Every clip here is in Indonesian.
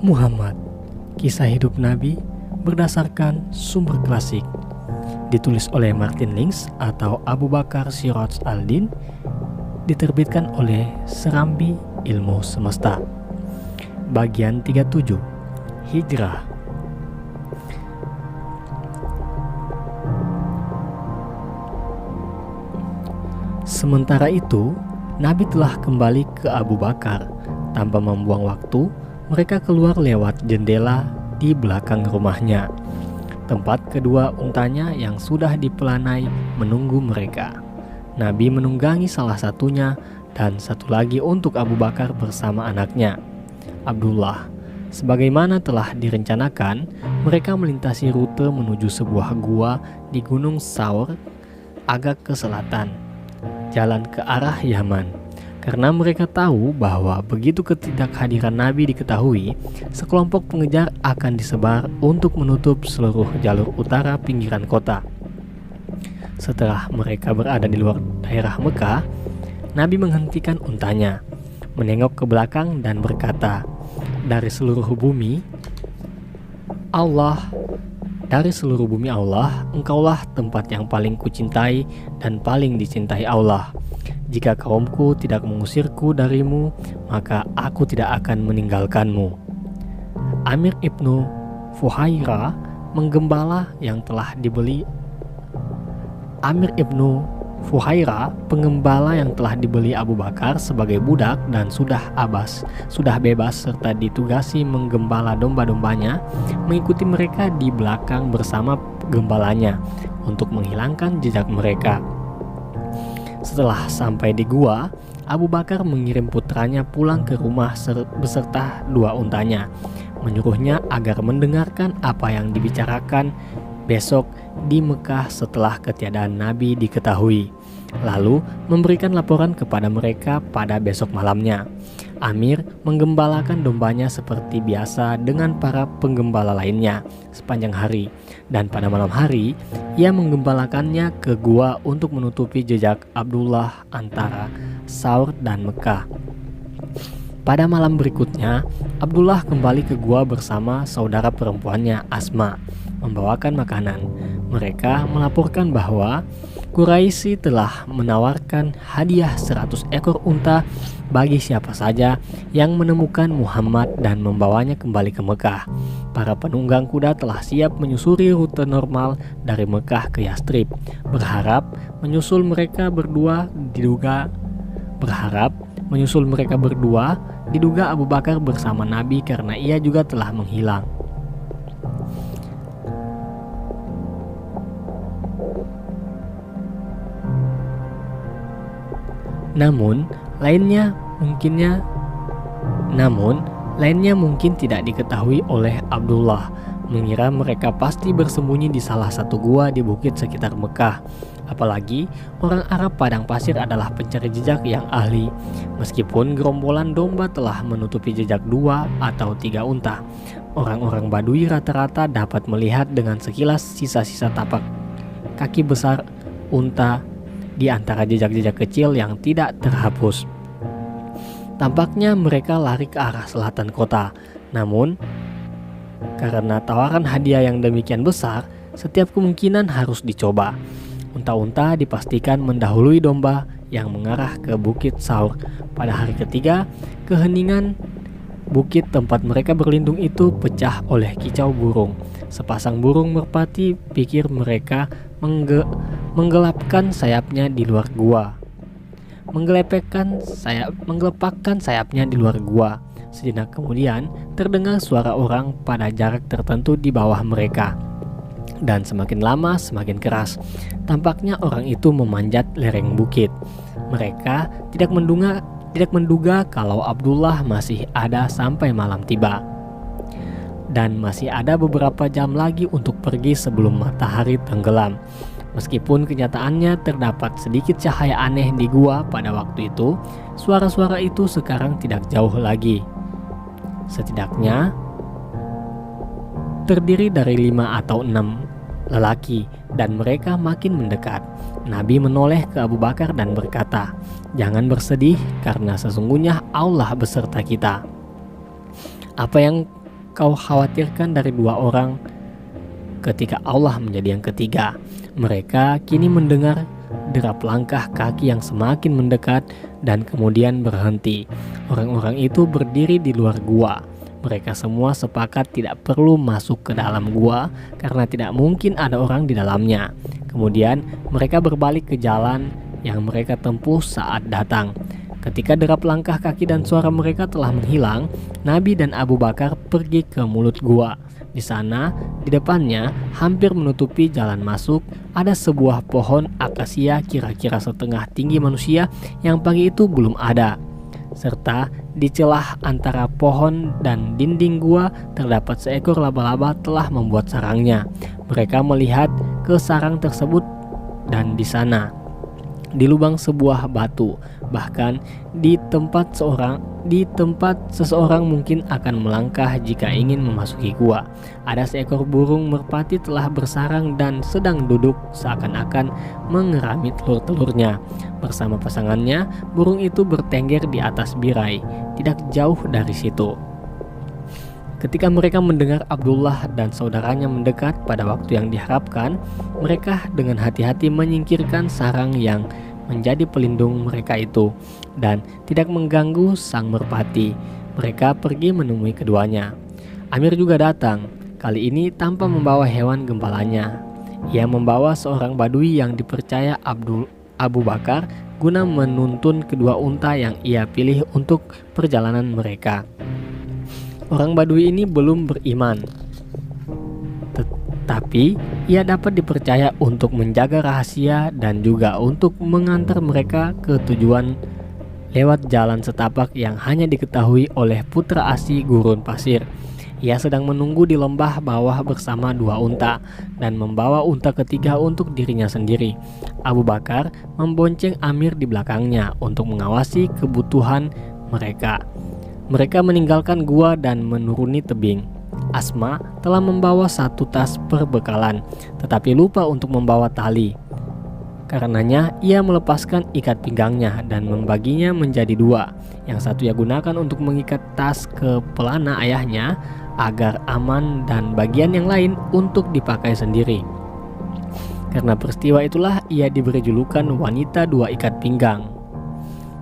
Muhammad, kisah hidup Nabi berdasarkan sumber klasik. Ditulis oleh Martin Lings atau Abu Bakar Siraj Al-Din, diterbitkan oleh Serambi Ilmu Semesta. Bagian 37, Hijrah. Sementara itu, Nabi telah kembali ke Abu Bakar. Tanpa membuang waktu, mereka keluar lewat jendela di belakang rumahnya. Tempat kedua untanya yang sudah dipelanai menunggu mereka. Nabi menunggangi salah satunya dan satu lagi untuk Abu Bakar bersama anaknya, Abdullah. Sebagaimana telah direncanakan, mereka melintasi rute menuju sebuah gua di Gunung Saur agak ke selatan, jalan ke arah Yaman. Karena mereka tahu bahwa begitu ketidakhadiran Nabi diketahui, sekelompok pengejar akan disebar untuk menutup seluruh jalur utara pinggiran kota. Setelah mereka berada di luar daerah Mekah, Nabi menghentikan untanya, menengok ke belakang dan berkata, Dari seluruh bumi Allah, Engkaulah tempat yang paling kucintai dan paling dicintai Allah. Jika kaumku tidak mengusirku darimu, maka aku tidak akan meninggalkanmu. Amir ibnu Fuhairah, penggembala yang telah dibeli Abu Bakar sebagai budak dan sudah bebas serta ditugasi menggembala domba-dombanya, mengikuti mereka di belakang bersama gembalanya untuk menghilangkan jejak mereka. Setelah sampai di gua, Abu Bakar mengirim putranya pulang ke rumah beserta dua untanya, menyuruhnya agar mendengarkan apa yang dibicarakan besok di Mekah setelah ketiadaan Nabi diketahui, lalu memberikan laporan kepada mereka pada besok malamnya. Amir menggembalakan dombanya seperti biasa dengan para penggembala lainnya sepanjang hari, dan pada malam hari ia menggembalakannya ke gua untuk menutupi jejak Abdullah antara Saur dan Mekah. Pada malam berikutnya, Abdullah kembali ke gua bersama saudara perempuannya Asma, membawakan makanan. Mereka melaporkan bahwa Quraisy telah menawarkan hadiah 100 ekor unta bagi siapa saja yang menemukan Muhammad dan membawanya kembali ke Mekah. Para penunggang kuda telah siap menyusuri rute normal dari Mekah ke Yastrib, berharap menyusul mereka berdua diduga Abu Bakar bersama Nabi karena ia juga telah menghilang. Namun, lainnya mungkin tidak diketahui oleh Abdullah, mengira mereka pasti bersembunyi di salah satu gua di bukit sekitar Mekah. Apalagi orang Arab padang pasir adalah pencari jejak yang ahli. Meskipun gerombolan domba telah menutupi jejak 2 atau 3 unta, orang-orang Badui rata-rata dapat melihat dengan sekilas sisa-sisa tapak kaki besar unta di antara jejak-jejak kecil yang tidak terhapus. Tampaknya mereka lari ke arah selatan kota. Namun, karena tawaran hadiah yang demikian besar, setiap kemungkinan harus dicoba. Unta-unta dipastikan mendahului domba yang mengarah ke Bukit Saur. Pada hari ketiga, keheningan bukit tempat mereka berlindung itu pecah oleh kicau burung. Sepasang burung merpati pikir mereka menggelepakkan sayapnya di luar gua. Sejenak kemudian terdengar suara orang pada jarak tertentu di bawah mereka, dan semakin lama semakin keras. Tampaknya orang itu memanjat lereng bukit. Mereka tidak menduga kalau Abdullah masih ada sampai malam tiba, dan masih ada beberapa jam lagi untuk pergi sebelum matahari tenggelam. Meskipun kenyataannya terdapat sedikit cahaya aneh di gua pada waktu itu, suara-suara itu sekarang tidak jauh lagi. Setidaknya terdiri dari 5 atau 6 lelaki, dan mereka makin mendekat. Nabi menoleh ke Abu Bakar dan berkata, "Jangan bersedih, karena sesungguhnya Allah beserta kita." Apa yang kau khawatirkan dari dua orang ketika Allah menjadi yang ketiga. Mereka kini mendengar derap langkah kaki yang semakin mendekat dan kemudian berhenti. Orang-orang itu berdiri di luar gua. Mereka semua sepakat tidak perlu masuk ke dalam gua karena tidak mungkin ada orang di dalamnya. Kemudian mereka berbalik ke jalan yang mereka tempuh saat datang. Ketika derap langkah kaki dan suara mereka telah menghilang, Nabi dan Abu Bakar pergi ke mulut gua. Di sana, di depannya, hampir menutupi jalan masuk, ada sebuah pohon akasia kira-kira setengah tinggi manusia yang pagi itu belum ada. Serta di celah antara pohon dan dinding gua terdapat seekor laba-laba telah membuat sarangnya. Mereka melihat ke sarang tersebut dan di sana, di lubang sebuah batu, bahkan di tempat seseorang mungkin akan melangkah jika ingin memasuki gua. Ada seekor burung merpati telah bersarang dan sedang duduk seakan-akan mengerami telur-telurnya. Bersama pasangannya, burung itu bertengger di atas birai, tidak jauh dari situ. Ketika mereka mendengar Abdullah dan saudaranya mendekat pada waktu yang diharapkan, mereka dengan hati-hati menyingkirkan sarang yang menjadi pelindung mereka itu dan tidak mengganggu sang merpati. Mereka pergi menemui keduanya. Amir juga datang, kali ini tanpa membawa hewan gembalanya. Ia membawa seorang badui yang dipercaya Abu Bakar guna menuntun kedua unta yang ia pilih untuk perjalanan mereka. Orang badui ini belum beriman, tetapi ia dapat dipercaya untuk menjaga rahasia dan juga untuk mengantar mereka ke tujuan lewat jalan setapak yang hanya diketahui oleh putra Asi gurun pasir. Ia sedang menunggu di lembah bawah bersama dua unta dan membawa unta ketiga untuk dirinya sendiri. Abu Bakar membonceng Amir di belakangnya untuk mengawasi kebutuhan mereka. Mereka meninggalkan gua dan menuruni tebing. Asma telah membawa satu tas perbekalan, tetapi lupa untuk membawa tali. Karenanya ia melepaskan ikat pinggangnya dan membaginya menjadi dua. Yang satu ia gunakan untuk mengikat tas ke pelana ayahnya agar aman dan bagian yang lain untuk dipakai sendiri. Karena peristiwa itulah ia diberi julukan wanita dua ikat pinggang.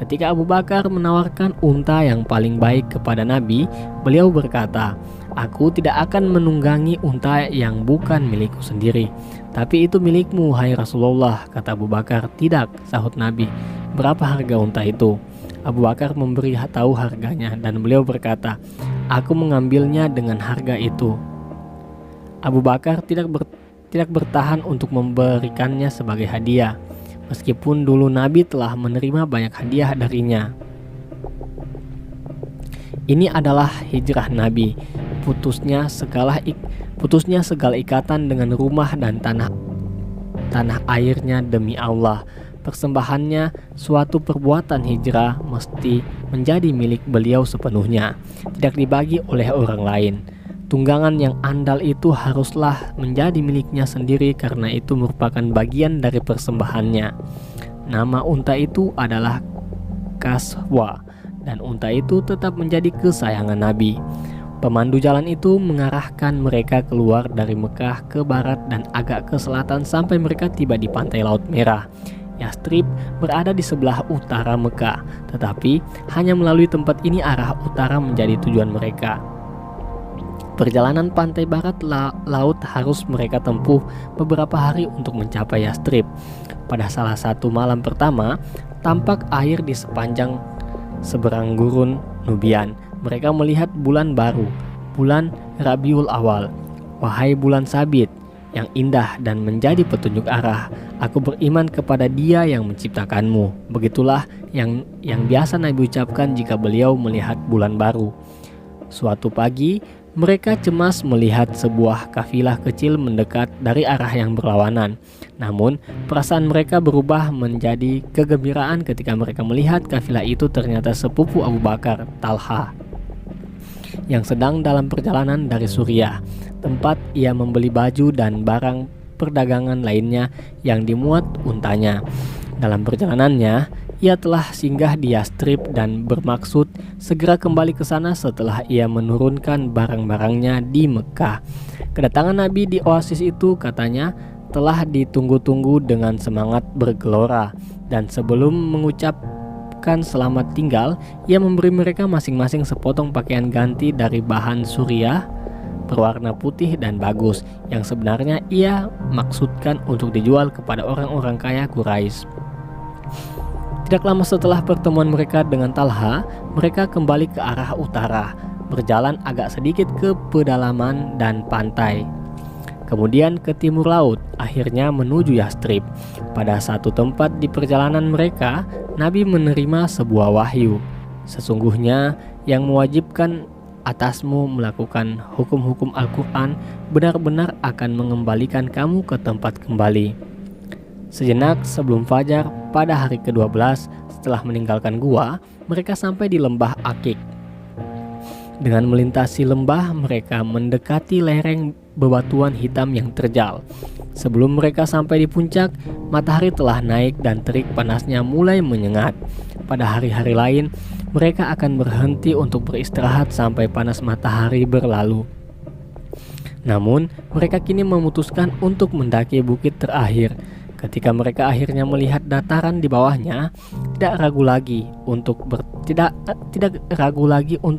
Ketika Abu Bakar menawarkan unta yang paling baik kepada Nabi, beliau berkata, "Aku tidak akan menunggangi unta yang bukan milikku sendiri. Tapi itu milikmu, hai Rasulullah," kata Abu Bakar. "Tidak," sahut Nabi. "Berapa harga unta itu?" Abu Bakar memberi tahu harganya dan beliau berkata, "Aku mengambilnya dengan harga itu." Abu Bakar tidak bertahan untuk memberikannya sebagai hadiah, meskipun dulu Nabi telah menerima banyak hadiah darinya. Ini adalah hijrah Nabi, putusnya segala ikatan dengan rumah dan tanah airnya demi Allah. Persembahannya, suatu perbuatan hijrah mesti menjadi milik beliau sepenuhnya, tidak dibagi oleh orang lain. Tunggangan yang andal itu haruslah menjadi miliknya sendiri karena itu merupakan bagian dari persembahannya. Nama unta itu adalah Kaswa, dan unta itu tetap menjadi kesayangan Nabi. Pemandu jalan itu mengarahkan mereka keluar dari Mekah ke barat dan agak ke selatan sampai mereka tiba di pantai Laut Merah. Yastrib berada di sebelah utara Mekah, tetapi hanya melalui tempat ini arah utara menjadi tujuan mereka. Perjalanan pantai barat laut harus mereka tempuh beberapa hari untuk mencapai Yastrib. Pada salah satu malam pertama, tampak air di sepanjang seberang gurun Nubian. Mereka melihat bulan baru, bulan Rabiul Awal. "Wahai bulan sabit yang indah dan menjadi petunjuk arah, aku beriman kepada Dia yang menciptakanmu." Begitulah yang biasa Nabi ucapkan jika beliau melihat bulan baru. Suatu pagi, mereka cemas melihat sebuah kafilah kecil mendekat dari arah yang berlawanan. Namun, perasaan mereka berubah menjadi kegembiraan ketika mereka melihat kafilah itu ternyata sepupu Abu Bakar, Talha, yang sedang dalam perjalanan dari Suriah, tempat ia membeli baju dan barang perdagangan lainnya yang dimuat untanya. Dalam perjalanannya, ia telah singgah di Yastrib dan bermaksud segera kembali ke sana setelah ia menurunkan barang-barangnya di Mekah. Kedatangan Nabi di oasis itu katanya telah ditunggu-tunggu dengan semangat bergelora, dan sebelum mengucapkan selamat tinggal, ia memberi mereka masing-masing sepotong pakaian ganti dari bahan suriah berwarna putih dan bagus, yang sebenarnya ia maksudkan untuk dijual kepada orang-orang kaya Quraisy. Tidak lama setelah pertemuan mereka dengan Talha, mereka kembali ke arah utara, berjalan agak sedikit ke pedalaman dan pantai, kemudian ke timur laut, akhirnya menuju Yastrib. Pada satu tempat di perjalanan mereka, Nabi menerima sebuah wahyu. Sesungguhnya yang mewajibkan atasmu melakukan hukum-hukum Al-Quran benar-benar akan mengembalikan kamu ke tempat kembali. Sejenak sebelum fajar pada hari ke-12 setelah meninggalkan gua, mereka sampai di lembah Akik. Dengan melintasi lembah, mereka mendekati lereng bebatuan hitam yang terjal. Sebelum mereka sampai di puncak, matahari telah naik dan terik panasnya mulai menyengat. Pada hari-hari lain, mereka akan berhenti untuk beristirahat sampai panas matahari berlalu. Namun, mereka kini memutuskan untuk mendaki bukit terakhir. Ketika mereka akhirnya melihat dataran di bawahnya, tidak ragu lagi untuk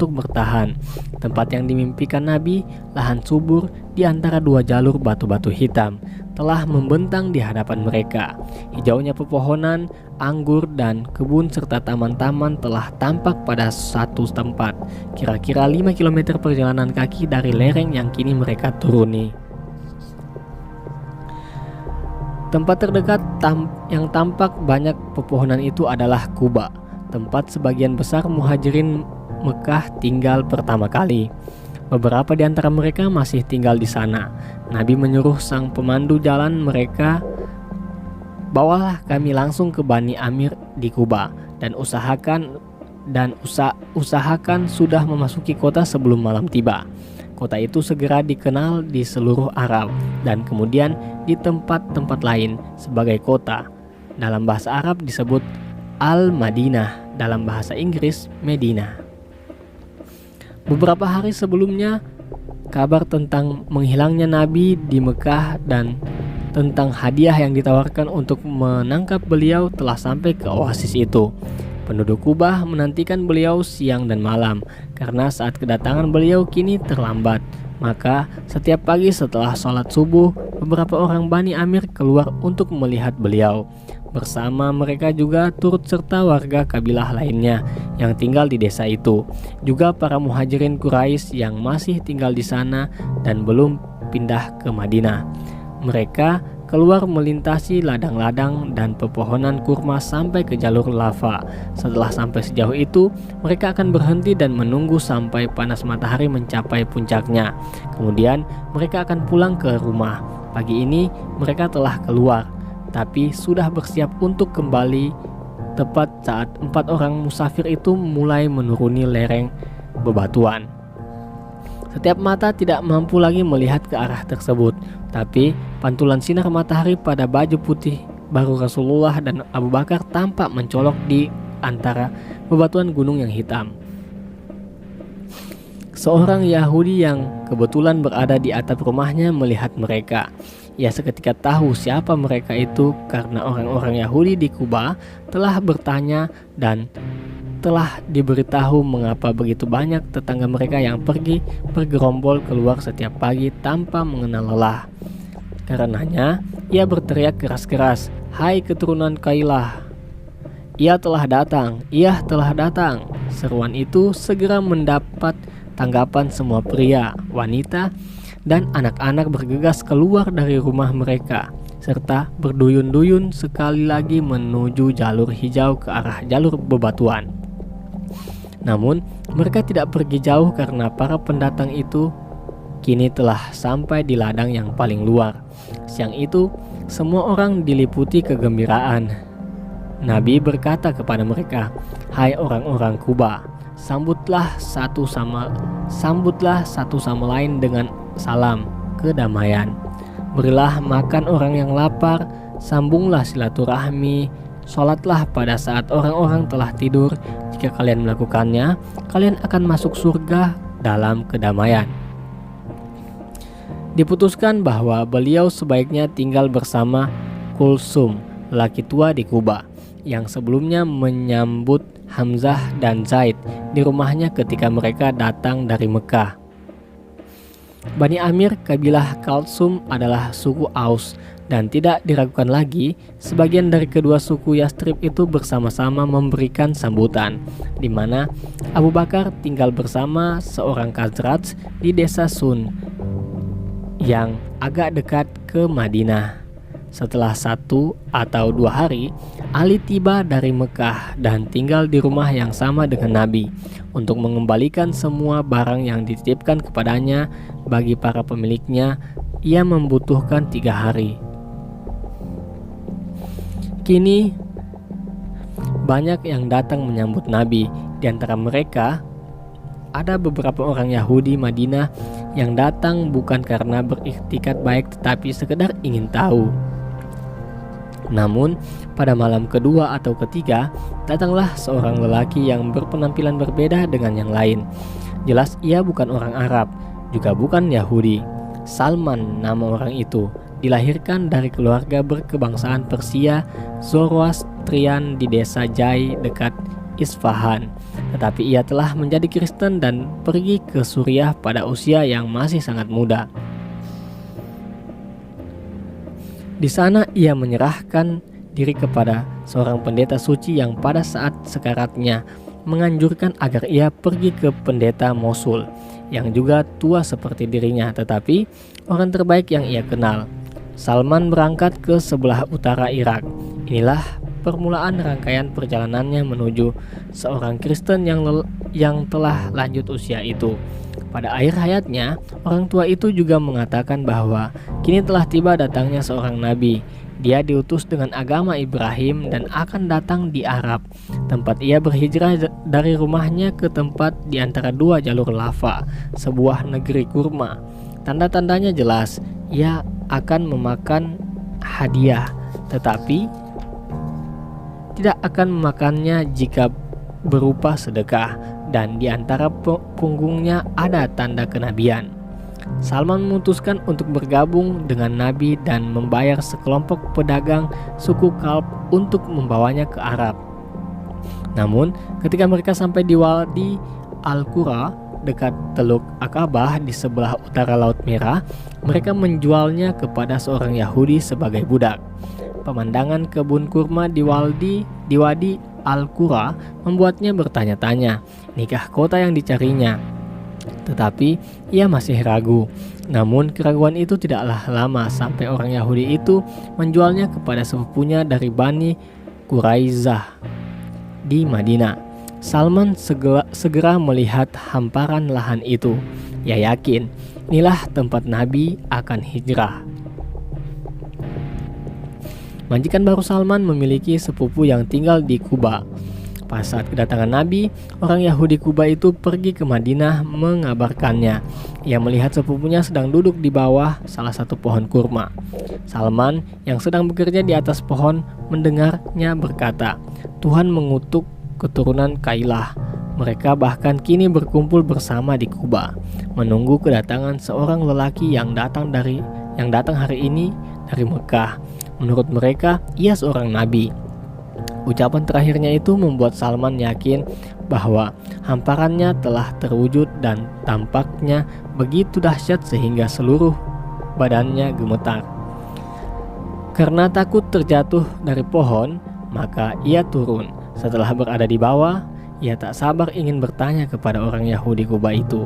bertahan. Tempat yang dimimpikan Nabi, lahan subur di antara dua jalur batu-batu hitam, telah membentang di hadapan mereka. Hijaunya pepohonan, anggur, dan kebun serta taman-taman telah tampak pada satu tempat, kira-kira 5 km perjalanan kaki dari lereng yang kini mereka turuni. Tempat terdekat yang tampak banyak pepohonan itu adalah Quba, tempat sebagian besar muhajirin Mekah tinggal pertama kali. Beberapa di antara mereka masih tinggal di sana. Nabi menyuruh sang pemandu jalan mereka, "Bawalah kami langsung ke Bani Amir di Quba dan usahakan sudah memasuki kota sebelum malam tiba." Kota itu segera dikenal di seluruh Arab dan kemudian di tempat-tempat lain sebagai kota. Dalam bahasa Arab disebut Al-Madinah, dalam bahasa Inggris Medina. Beberapa hari sebelumnya, kabar tentang menghilangnya Nabi di Mekah dan tentang hadiah yang ditawarkan untuk menangkap beliau telah sampai ke oasis itu. Penduduk Kubah menantikan beliau siang dan malam, karena saat kedatangan beliau kini terlambat. Maka setiap pagi setelah sholat subuh, beberapa orang Bani Amir keluar untuk melihat beliau. Bersama mereka juga turut serta warga kabilah lainnya yang tinggal di desa itu. Juga para muhajirin Quraisy yang masih tinggal di sana dan belum pindah ke Madinah. Mereka keluar melintasi ladang-ladang dan pepohonan kurma sampai ke jalur lava. Setelah sampai sejauh itu, mereka akan berhenti dan menunggu sampai panas matahari mencapai puncaknya. Kemudian mereka akan pulang ke rumah. Pagi ini mereka telah keluar, tapi sudah bersiap untuk kembali tepat saat 4 orang musafir itu mulai menuruni lereng bebatuan. Setiap mata tidak mampu lagi melihat ke arah tersebut, tapi pantulan sinar matahari pada baju putih baru Rasulullah dan Abu Bakar tampak mencolok di antara bebatuan gunung yang hitam. Seorang Yahudi yang kebetulan berada di atap rumahnya melihat mereka. Ia seketika tahu siapa mereka itu karena orang-orang Yahudi di Kuba telah bertanya dan telah diberitahu mengapa begitu banyak tetangga mereka yang pergi bergerombol keluar setiap pagi tanpa mengenal lelah. Karenanya, ia berteriak keras-keras, "Hai keturunan Kailah, ia telah datang, ia telah datang." Seruan itu segera mendapat tanggapan semua pria, wanita, dan anak-anak bergegas keluar dari rumah mereka, serta berduyun-duyun sekali lagi menuju jalur hijau ke arah jalur bebatuan. Namun, mereka tidak pergi jauh karena para pendatang itu kini telah sampai di ladang yang paling luar. Siang itu, semua orang diliputi kegembiraan. Nabi berkata kepada mereka, "Hai orang-orang Kuba, sambutlah satu sama lain dengan salam kedamaian. Berilah makan orang yang lapar, sambunglah silaturahmi, "Sholatlah pada saat orang-orang telah tidur. Jika kalian melakukannya, kalian akan masuk surga dalam kedamaian." Diputuskan bahwa beliau sebaiknya tinggal bersama Kulsum, lelaki tua di Kuba, yang sebelumnya menyambut Hamzah dan Zaid di rumahnya ketika mereka datang dari Mekah. Bani Amir kabilah Kulsum adalah suku Aus, dan tidak diragukan lagi, sebagian dari kedua suku Yastrib itu bersama-sama memberikan sambutan, di mana Abu Bakar tinggal bersama seorang Khazraj di desa Sun yang agak dekat ke Madinah. Setelah 1 atau 2 hari, Ali tiba dari Mekah dan tinggal di rumah yang sama dengan Nabi untuk mengembalikan semua barang yang dititipkan kepadanya. Bagi para pemiliknya, ia membutuhkan 3 hari. Kini banyak yang datang menyambut Nabi. Di antara mereka ada beberapa orang Yahudi Madinah yang datang bukan karena beriktikat baik, tetapi sekedar ingin tahu. Namun pada malam kedua atau ketiga, datanglah seorang lelaki yang berpenampilan berbeda dengan yang lain. Jelas ia bukan orang Arab, juga bukan Yahudi. Salman nama orang itu, dilahirkan dari keluarga berkebangsaan Persia Zoroastrian di desa Jai dekat Isfahan. Tetapi ia telah menjadi Kristen dan pergi ke Suriah pada usia yang masih sangat muda. Di sana ia menyerahkan diri kepada seorang pendeta suci yang pada saat sekaratnya menganjurkan agar ia pergi ke pendeta Mosul yang juga tua seperti dirinya, tetapi orang terbaik yang ia kenal. Salman berangkat ke sebelah utara Irak. Inilah permulaan rangkaian perjalanannya menuju seorang Kristen yang telah lanjut usia itu. Pada akhir hayatnya, orang tua itu juga mengatakan bahwa kini telah tiba datangnya seorang nabi. Dia diutus dengan agama Ibrahim dan akan datang di Arab, tempat ia berhijrah dari rumahnya ke tempat di antara 2 jalur lava, sebuah negeri kurma. Tanda-tandanya jelas, ia akan memakan hadiah, tetapi tidak akan memakannya jika berupa sedekah, dan di antara punggungnya ada tanda kenabian. Salman memutuskan untuk bergabung dengan Nabi dan membayar sekelompok pedagang suku Kalb untuk membawanya ke Arab. Namun, ketika mereka sampai di Wadi Al-Qura dekat Teluk Akabah di sebelah utara Laut Merah, mereka menjualnya kepada seorang Yahudi sebagai budak. Pemandangan kebun kurma di Wadi Al-Qura membuatnya bertanya-tanya, nikah kota yang dicarinya. Tetapi ia masih ragu. Namun keraguan itu tidaklah lama sampai orang Yahudi itu menjualnya kepada sepupunya dari Bani Quraizah di Madinah. Salman segera melihat hamparan lahan itu. Ia yakin inilah tempat Nabi akan hijrah. Majikan baru Salman memiliki sepupu yang tinggal di Kuba. Pada saat kedatangan Nabi, orang Yahudi Kuba itu pergi ke Madinah mengabarkannya. Ia melihat sepupunya sedang duduk di bawah salah satu pohon kurma. Salman yang sedang bekerja di atas pohon mendengarnya berkata, "Tuhan mengutuk keturunan Kailah." Mereka bahkan kini berkumpul bersama di Kuba, menunggu kedatangan seorang lelaki yang datang hari ini dari Mekah. Menurut mereka, ia seorang nabi. Ucapan terakhirnya itu membuat Salman yakin bahwa hamparannya telah terwujud dan tampaknya begitu dahsyat sehingga seluruh badannya gemetar. Karena takut terjatuh dari pohon, maka ia turun. Setelah berada di bawah, ia tak sabar ingin bertanya kepada orang Yahudi Kuba itu.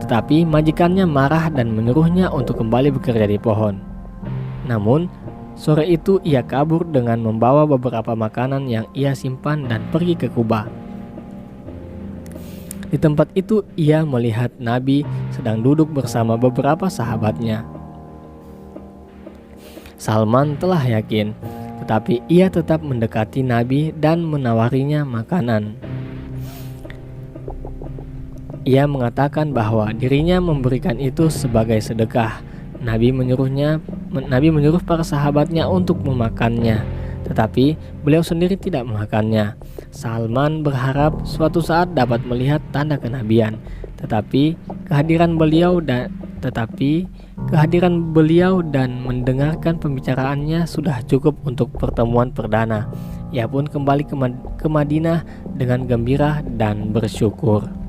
Tetapi majikannya marah dan menyuruhnya untuk kembali bekerja di pohon. Namun, sore itu ia kabur dengan membawa beberapa makanan yang ia simpan dan pergi ke Kuba. Di tempat itu ia melihat Nabi sedang duduk bersama beberapa sahabatnya. Salman telah yakin, tetapi ia tetap mendekati Nabi dan menawarinya makanan. Ia mengatakan bahwa dirinya memberikan itu sebagai sedekah. Nabi menyuruh para sahabatnya untuk memakannya. tetapi beliau sendiri tidak melakukannya. Salman berharap suatu saat dapat melihat tanda kenabian, tetapi kehadiran beliau dan mendengarkan pembicaraannya sudah cukup untuk pertemuan perdana. Ia pun kembali ke Madinah dengan gembira dan bersyukur.